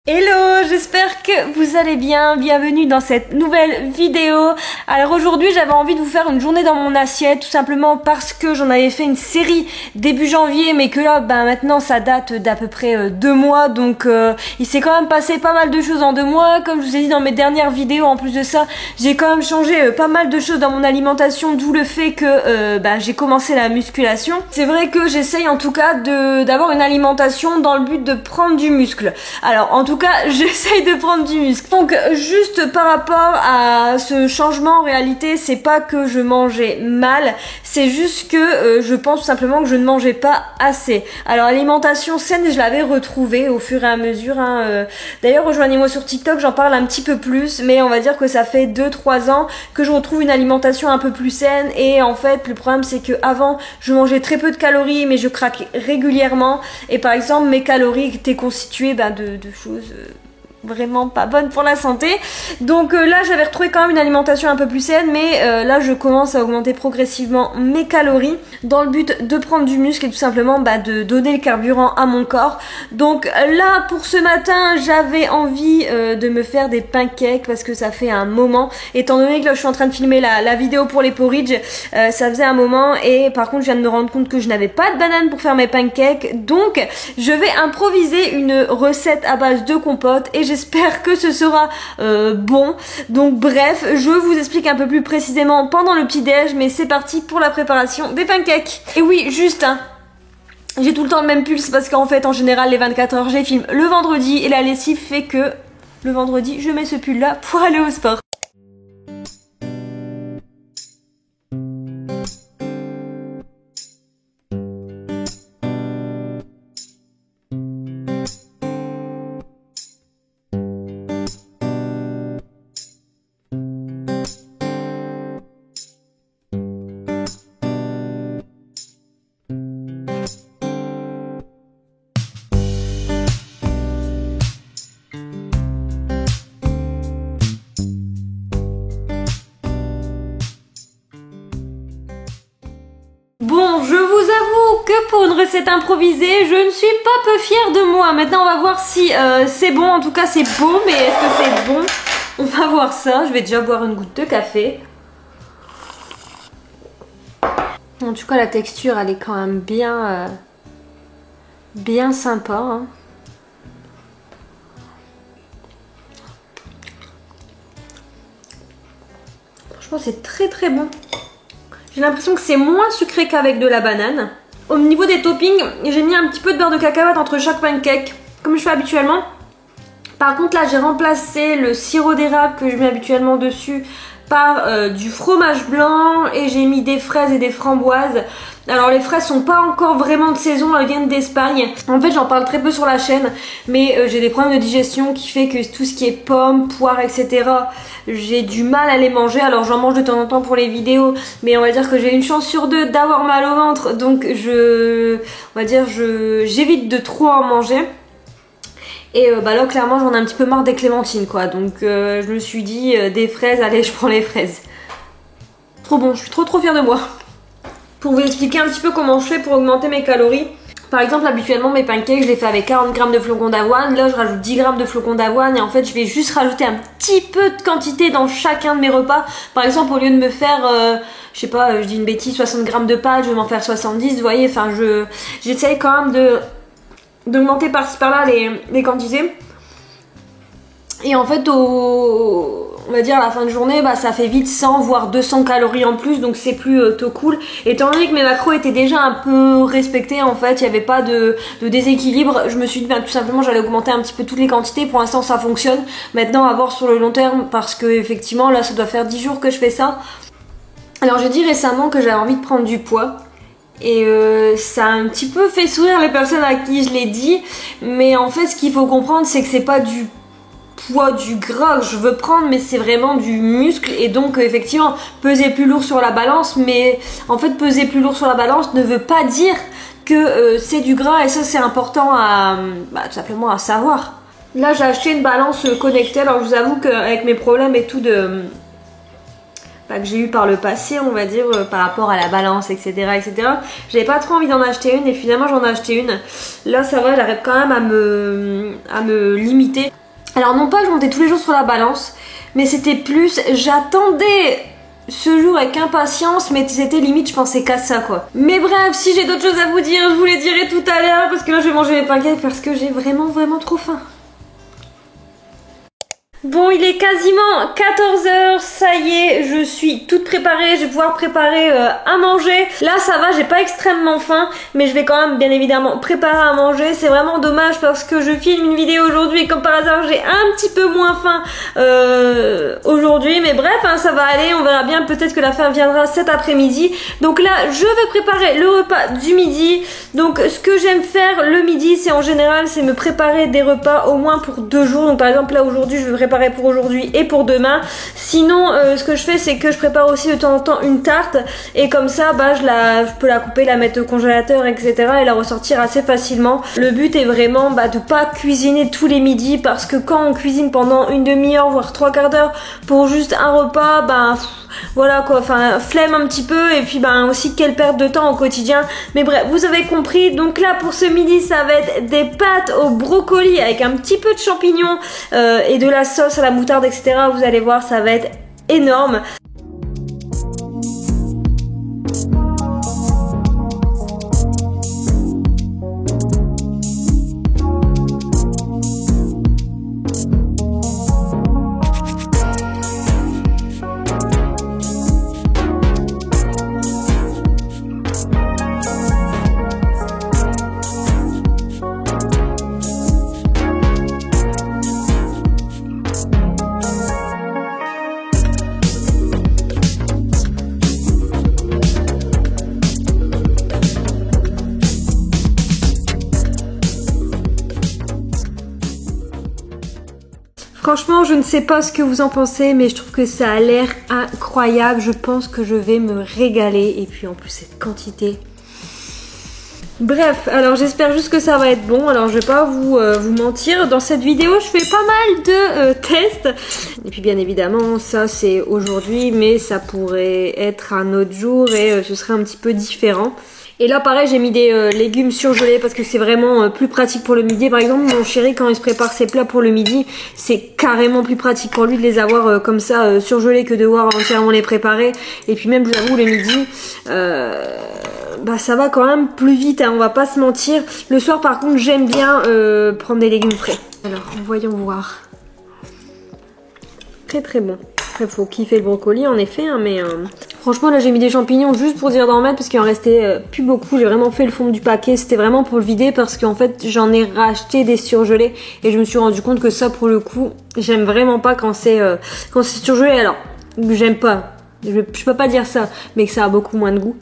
Hello, j'espère que vous allez bien, bienvenue dans cette nouvelle vidéo. Alors aujourd'hui j'avais envie de vous faire une journée dans mon assiette, tout simplement parce que j'en avais fait une série début janvier, mais que là maintenant ça date d'à peu près 2 mois, donc il s'est quand même passé pas mal de choses en 2 mois. Comme je vous ai dit dans mes dernières vidéos, en plus de ça j'ai quand même changé pas mal de choses dans mon alimentation, d'où le fait que j'ai commencé la musculation. C'est vrai que j'essaye en tout cas d'avoir une alimentation dans le but de prendre du muscle. Alors en tout cas j'essaye de prendre du muscle. Donc juste par rapport à ce changement, en réalité c'est pas que je mangeais mal, c'est juste que je pense tout simplement que je ne mangeais pas assez. Alors alimentation saine, je l'avais retrouvée au fur et à mesure D'ailleurs rejoignez-moi sur TikTok, j'en parle un petit peu plus, mais on va dire que ça fait 2-3 ans que je retrouve une alimentation un peu plus saine. Et en fait le problème c'est que avant je mangeais très peu de calories, mais je craquais régulièrement. Et par exemple mes calories étaient constituées de choses vraiment pas bonnes pour la santé. Donc là j'avais retrouvé quand même une alimentation un peu plus saine, mais là je commence à augmenter progressivement mes calories dans le but de prendre du muscle et tout simplement de donner le carburant à mon corps. Donc là pour ce matin j'avais envie de me faire des pancakes parce que ça fait un moment, étant donné que là je suis en train de filmer la vidéo pour les porridge, ça faisait un moment. Et par contre je viens de me rendre compte que je n'avais pas de banane pour faire mes pancakes, donc je vais improviser une recette à base de compote et j'espère que ce sera bon. Donc bref, je vous explique un peu plus précisément pendant le petit déj, mais c'est parti pour la préparation des pancakes. Et oui, juste j'ai tout le temps le même pull, parce qu'en fait en général les 24 heures je les filme le vendredi et la lessive fait que le vendredi je mets ce pull là pour aller au sport. Bon, je vous avoue que pour une recette improvisée, je ne suis pas peu fière de moi. Maintenant, on va voir si c'est bon. En tout cas, c'est beau, mais est-ce que c'est bon? On va voir ça. Je vais déjà boire une goutte de café. En tout cas, la texture, elle est quand même bien sympa, hein. Franchement, c'est très très bon. J'ai l'impression que c'est moins sucré qu'avec de la banane. Au niveau des toppings, j'ai mis un petit peu de beurre de cacahuète entre chaque pancake, comme je fais habituellement. Par contre là j'ai remplacé le sirop d'érable que je mets habituellement dessus par du fromage blanc, et j'ai mis des fraises et des framboises. Alors les fraises sont pas encore vraiment de saison, elles viennent d'Espagne. En fait j'en parle très peu sur la chaîne, mais j'ai des problèmes de digestion qui fait que tout ce qui est pommes, poires, etc. j'ai du mal à les manger. Alors j'en mange de temps en temps pour les vidéos, mais on va dire que j'ai une chance sur 2 d'avoir mal au ventre, donc j'évite de trop en manger. Et là clairement j'en ai un petit peu marre des clémentines quoi, donc je me suis dit des fraises, allez je prends les fraises. Trop bon, je suis trop fière de moi. Pour vous expliquer un petit peu comment je fais pour augmenter mes calories, par exemple habituellement mes pancakes je les fais avec 40 g de flocons d'avoine, là je rajoute 10 g de flocons d'avoine, et en fait je vais juste rajouter un petit peu de quantité dans chacun de mes repas. Par exemple au lieu de me faire je sais pas, je dis une bêtise, 60 g de pâtes, je vais m'en faire 70, vous voyez, enfin j'essaye quand même d'augmenter par-ci par-là les quantités. Et en fait on va dire à la fin de journée ça fait vite 100 voire 200 calories en plus, donc c'est plutôt cool. Étant donné que mes macros étaient déjà un peu respectés, en fait il n'y avait pas de déséquilibre, je me suis dit tout simplement j'allais augmenter un petit peu toutes les quantités. Pour l'instant ça fonctionne, maintenant à voir sur le long terme, parce que effectivement là ça doit faire 10 jours que je fais ça. Alors j'ai dit récemment que j'avais envie de prendre du poids, et ça a un petit peu fait sourire les personnes à qui je l'ai dit, mais en fait ce qu'il faut comprendre c'est que c'est pas du poids, du gras que je veux prendre, mais c'est vraiment du muscle. Et donc effectivement peser plus lourd sur la balance, mais en fait peser plus lourd sur la balance ne veut pas dire que c'est du gras, et ça c'est important à tout simplement à savoir. Là j'ai acheté une balance connectée. Alors je vous avoue qu'avec mes problèmes et tout que j'ai eu par le passé, on va dire, par rapport à la balance, etc. etc. J'avais pas trop envie d'en acheter une et finalement j'en ai acheté une. Là ça va, j'arrive quand même à me limiter. Alors non pas que je montais tous les jours sur la balance, mais c'était plus, j'attendais ce jour avec impatience, mais c'était limite je pensais qu'à ça quoi. Mais bref, si j'ai d'autres choses à vous dire, je vous les dirai tout à l'heure parce que là je vais manger mes pancakes parce que j'ai vraiment trop faim. Bon, il est quasiment 14 h, ça y est, je suis toute préparée, je vais pouvoir préparer à manger. Là ça va, j'ai pas extrêmement faim, mais je vais quand même bien évidemment préparer à manger. C'est vraiment dommage parce que je filme une vidéo aujourd'hui et comme par hasard j'ai un petit peu moins faim aujourd'hui. Mais bref, hein, ça va aller, on verra bien, peut-être que la faim viendra cet après-midi. Donc là, je vais préparer le repas du midi. Donc ce que j'aime faire le midi, c'est en général, c'est me préparer des repas au moins pour 2 jours. Donc par exemple là aujourd'hui, je vais préparer pour aujourd'hui et pour demain. Sinon ce que je fais c'est que je prépare aussi de temps en temps une tarte et comme ça bah je peux la couper, la mettre au congélateur etc. et la ressortir assez facilement. Le but est vraiment de pas cuisiner tous les midis parce que quand on cuisine pendant une demi-heure voire 3/4 d'heure pour juste un repas, voilà quoi, enfin flemme un petit peu et puis aussi quelle perte de temps au quotidien. Mais bref, vous avez compris. Donc là pour ce midi ça va être des pâtes au brocoli avec un petit peu de champignons et de la sauce à la moutarde etc. Vous allez voir, ça va être énorme. Franchement, je ne sais pas ce que vous en pensez, mais je trouve que ça a l'air incroyable. Je pense que je vais me régaler. Et puis en plus, cette quantité. Bref, alors j'espère juste que ça va être bon. Alors je vais pas vous mentir. Dans cette vidéo, je fais pas mal de tests. Et puis bien évidemment, ça c'est aujourd'hui, mais ça pourrait être un autre jour et ce serait un petit peu différent. Et là pareil, j'ai mis des légumes surgelés parce que c'est vraiment plus pratique pour le midi. Par exemple mon chéri, quand il se prépare ses plats pour le midi, c'est carrément plus pratique pour lui de les avoir comme ça surgelés que de devoir entièrement les préparer. Et puis même, je vous avoue, le midi ça va quand même plus vite, hein, on va pas se mentir. Le soir par contre j'aime bien prendre des légumes frais. Alors voyons voir. Très bon. Après faut kiffer le brocoli en effet, hein, mais franchement là j'ai mis des champignons juste pour dire d'en mettre parce qu'il en restait plus beaucoup. J'ai vraiment fait le fond du paquet, c'était vraiment pour le vider parce qu'en fait j'en ai racheté des surgelés et je me suis rendu compte que ça pour le coup j'aime vraiment pas quand c'est surgelé. Alors j'aime pas, je peux pas dire ça, mais que ça a beaucoup moins de goût.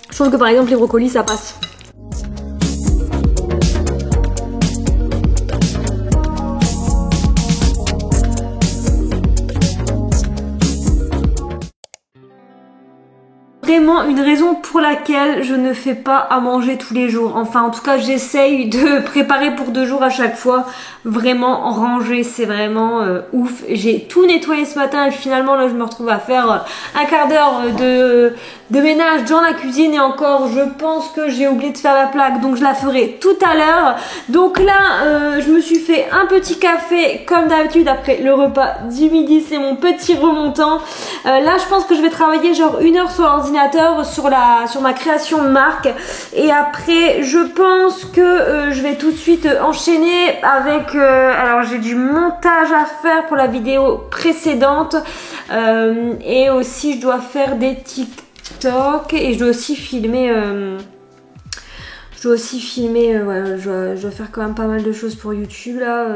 Je trouve que par exemple les brocolis ça passe. Vraiment une raison pour laquelle je ne fais pas à manger tous les jours. Enfin en tout cas j'essaye de préparer pour 2 jours à chaque fois. Vraiment ranger c'est vraiment ouf. J'ai tout nettoyé ce matin et finalement là je me retrouve à faire un quart d'heure de ménage dans la cuisine et encore je pense que j'ai oublié de faire la plaque donc je la ferai tout à l'heure. Donc là je me suis fait un petit café comme d'habitude après le repas du midi, c'est mon petit remontant. Là je pense que je vais travailler genre 1 heure sur l'ordinateur sur ma création de marque et après je pense que je vais tout de suite enchaîner avec alors j'ai du montage à faire pour la vidéo précédente et aussi je dois faire des TikTok et je dois aussi filmer ouais, je dois faire quand même pas mal de choses pour YouTube là.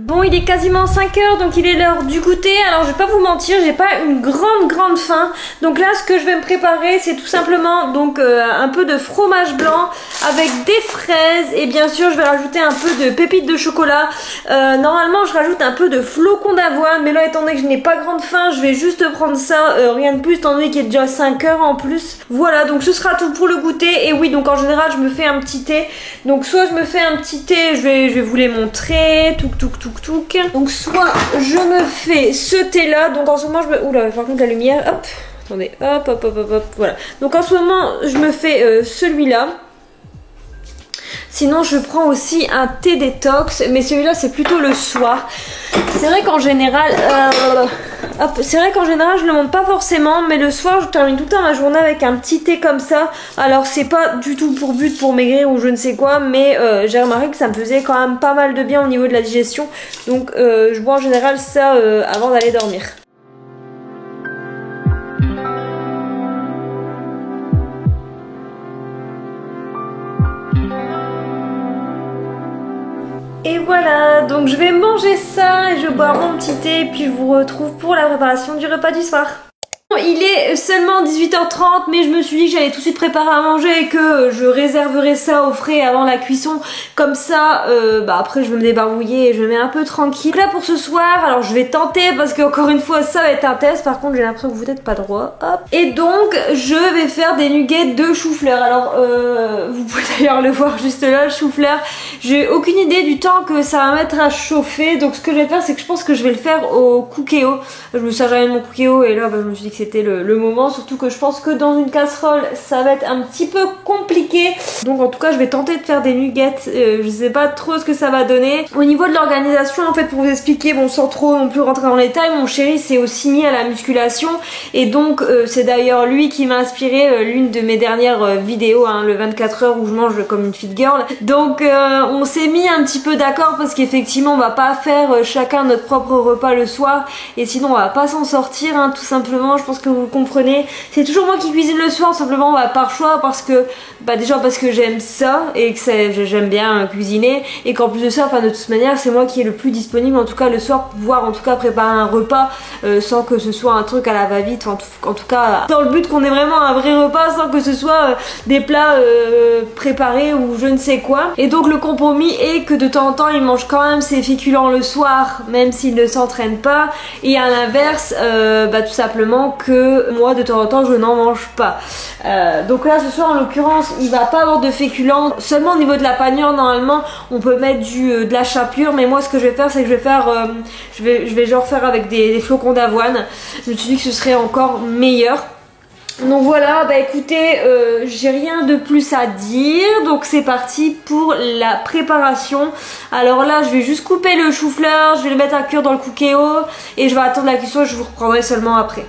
Bon, il est quasiment 5 h donc il est l'heure du goûter. Alors je vais pas vous mentir, j'ai pas une grande faim. Donc là ce que je vais me préparer c'est tout simplement donc un peu de fromage blanc avec des fraises et bien sûr je vais rajouter un peu de pépites de chocolat. Normalement je rajoute un peu de flocons d'avoine mais là étant donné que je n'ai pas grande faim je vais juste prendre ça, rien de plus étant donné qu'il est déjà 5 h en plus. Voilà donc ce sera tout pour le goûter et oui donc en général je me fais un petit petit thé. Donc soit je me fais un petit thé, je vais vous les montrer, touk. Donc soit je me fais ce thé là, donc en ce moment je me... Oula, par contre la lumière, hop, attendez, hop, voilà. Donc en ce moment je me fais celui-là. Sinon je prends aussi un thé détox, mais celui-là c'est plutôt le soir. C'est vrai qu'en général, je le monte pas forcément, mais le soir je termine tout le temps ma journée avec un petit thé comme ça. Alors c'est pas du tout pour but pour maigrir ou je ne sais quoi, mais j'ai remarqué que ça me faisait quand même pas mal de bien au niveau de la digestion. Donc je bois en général ça avant d'aller dormir. Et voilà, donc je vais manger ça et je vais boire mon petit thé et puis je vous retrouve pour la préparation du repas du soir. Il est seulement 18h30, mais je me suis dit que j'allais tout de suite préparer à manger et que je réserverai ça au frais avant la cuisson. Comme ça, après je vais me débarbouiller et je me mets un peu tranquille. Là pour ce soir, alors je vais tenter parce que encore une fois ça va être un test. Par contre j'ai l'impression que vous n'êtes pas droit. Hop. Et donc je vais faire des nuggets de chou-fleur. Alors vous pouvez d'ailleurs le voir juste là, le chou-fleur. J'ai aucune idée du temps que ça va mettre à chauffer. Donc ce que je vais faire, c'est que je pense que je vais le faire au Cookéo. Je me sers jamais de mon Cookéo et là je me suis dit que c'était le moment, surtout que je pense que dans une casserole ça va être un petit peu compliqué. Donc en tout cas je vais tenter de faire des nuggets, je sais pas trop ce que ça va donner. Au niveau de l'organisation, en fait, pour vous expliquer, bon, sans trop non plus rentrer dans les détails, mon chéri s'est aussi mis à la musculation et donc c'est d'ailleurs lui qui m'a inspiré l'une de mes dernières vidéos, hein, le 24 heures où je mange comme une fit girl. Donc on s'est mis un petit peu d'accord parce qu'effectivement on va pas faire chacun notre propre repas le soir et sinon on va pas s'en sortir, hein, tout simplement. Je pense que vous comprenez, c'est toujours moi qui cuisine le soir, simplement par choix, parce que déjà parce que j'aime ça et que j'aime bien cuisiner et qu'en plus de ça, de toute manière c'est moi qui est le plus disponible en tout cas le soir pour pouvoir en tout cas préparer un repas sans que ce soit un truc à la va-vite, en tout cas dans le but qu'on ait vraiment un vrai repas sans que ce soit des plats préparés ou je ne sais quoi. Et donc le compromis est que de temps en temps il mange quand même ses féculents le soir même s'il ne s'entraîne pas, et à l'inverse tout simplement que moi de temps en temps je n'en mange pas. Donc là ce soir en l'occurrence il va pas avoir de féculents, seulement au niveau de la panure normalement on peut mettre de la chapelure, mais moi ce que je vais faire c'est que je vais genre faire avec des flocons d'avoine. Je me suis dit que ce serait encore meilleur. Donc voilà, écoutez, j'ai rien de plus à dire, donc c'est parti pour la préparation. Alors là je vais juste couper le chou-fleur, je vais le mettre à cuire dans le Cookéo et je vais attendre la cuisson et je vous reprendrai seulement après.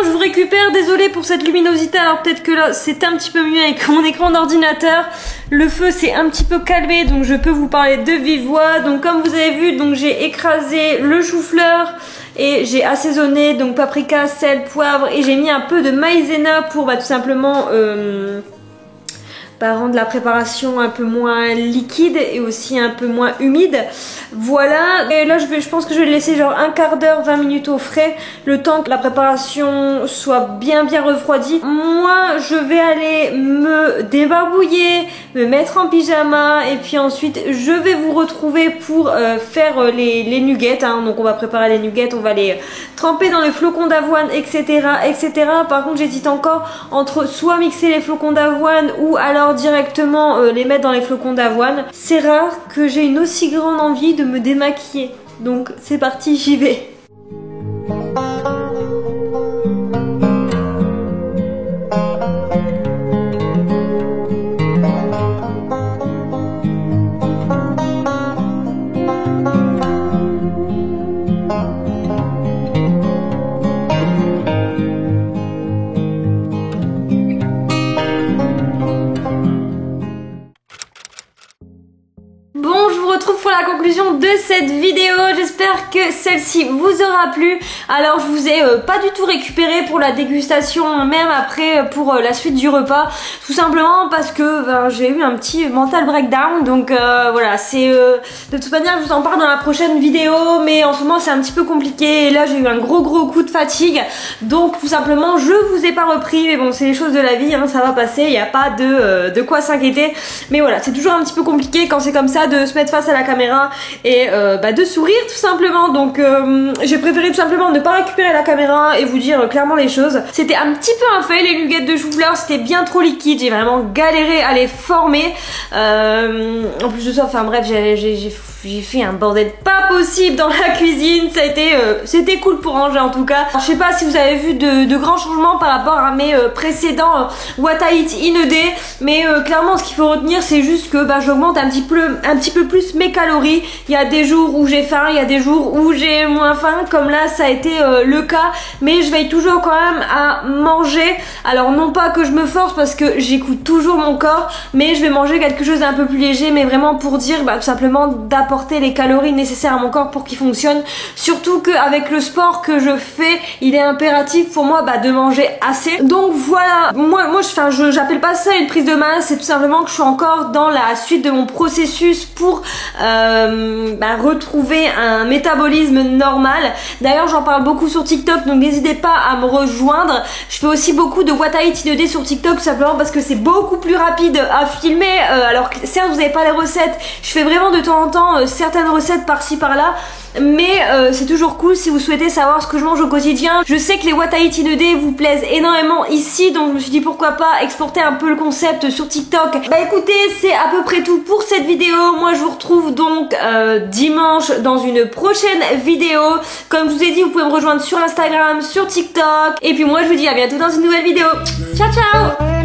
Je vous récupère, désolée pour cette luminosité, alors peut-être que là c'est un petit peu mieux avec mon écran d'ordinateur. Le feu s'est un petit peu calmé donc je peux vous parler de vive voix. Donc comme vous avez vu, donc j'ai écrasé le chou-fleur et j'ai assaisonné donc paprika, sel, poivre et j'ai mis un peu de maïzena pour tout simplement rendre la préparation un peu moins liquide et aussi un peu moins humide. Voilà, et là je pense que je vais le laisser genre un quart d'heure, 20 minutes au frais, le temps que la préparation soit bien refroidie. Moi je vais aller me débarbouiller, me mettre en pyjama et puis ensuite je vais vous retrouver pour faire les nuggets, hein. Donc on va préparer les nuggets, on va les tremper dans les flocons d'avoine, etc. Par contre j'hésite encore entre soit mixer les flocons d'avoine ou alors directement les mettre dans les flocons d'avoine. C'est rare que j'ai une aussi grande envie de me démaquiller. Donc c'est parti, j'y vais. conclusion de cette vidéo. J'espère que celle-ci vous aura plu. Alors je vous ai pas du tout récupéré pour la dégustation, même après pour la suite du repas, tout simplement parce que j'ai eu un petit mental breakdown. Donc voilà, c'est de toute manière je vous en parle dans la prochaine vidéo, mais en ce moment c'est un petit peu compliqué et là j'ai eu un gros coup de fatigue, donc tout simplement je vous ai pas repris. Mais bon, c'est les choses de la vie, hein, ça va passer, il n'y a pas de quoi s'inquiéter. Mais voilà, c'est toujours un petit peu compliqué quand c'est comme ça de se mettre face à la caméra et de sourire tout simplement. Donc j'ai préféré tout simplement ne pas récupérer la caméra et vous dire clairement les choses. C'était un petit peu un fail, les nuggets de chou-fleur, c'était bien trop liquide, j'ai vraiment galéré à les former. En plus de ça, enfin bref, j'ai fait un bordel pas possible dans la cuisine. Ça a été c'était cool pour ranger en tout cas. Alors, je sais pas si vous avez vu de grands changements par rapport à mes précédents What I Eat in a Day, mais clairement ce qu'il faut retenir c'est juste que j'augmente un petit peu plus mes calories. Il y a des jours où j'ai faim, il y a des jours où j'ai moins faim, comme là ça a été le cas, mais je veille toujours quand même à manger. Alors non pas que je me force parce que j'écoute toujours mon corps, mais je vais manger quelque chose d'un peu plus léger, mais vraiment pour dire tout simplement d'apporter les calories nécessaires à mon corps pour qu'il fonctionne. Surtout qu'avec le sport que je fais, il est impératif pour moi de manger assez. Donc voilà, moi j'appelle pas ça une prise de masse, c'est tout simplement que je suis encore dans la suite de mon processus pour retrouver un métabolisme normal. D'ailleurs j'en parle beaucoup sur TikTok, donc n'hésitez pas à me rejoindre. Je fais aussi beaucoup de What I Eat in a Day sur TikTok, tout simplement parce que c'est beaucoup plus rapide à filmer. Alors certes vous n'avez pas les recettes, je fais vraiment de temps en temps certaines recettes par-ci par-là, mais c'est toujours cool si vous souhaitez savoir ce que je mange au quotidien. Je sais que les What I Eat in a Day vous plaisent énormément ici, donc je me suis dit pourquoi pas exporter un peu le concept sur TikTok. Écoutez, c'est à peu près tout pour cette vidéo. Moi je vous retrouve donc dimanche dans une prochaine vidéo. Comme je vous ai dit, vous pouvez me rejoindre sur Instagram, sur TikTok, et puis moi je vous dis à bientôt dans une nouvelle vidéo. Ciao ciao.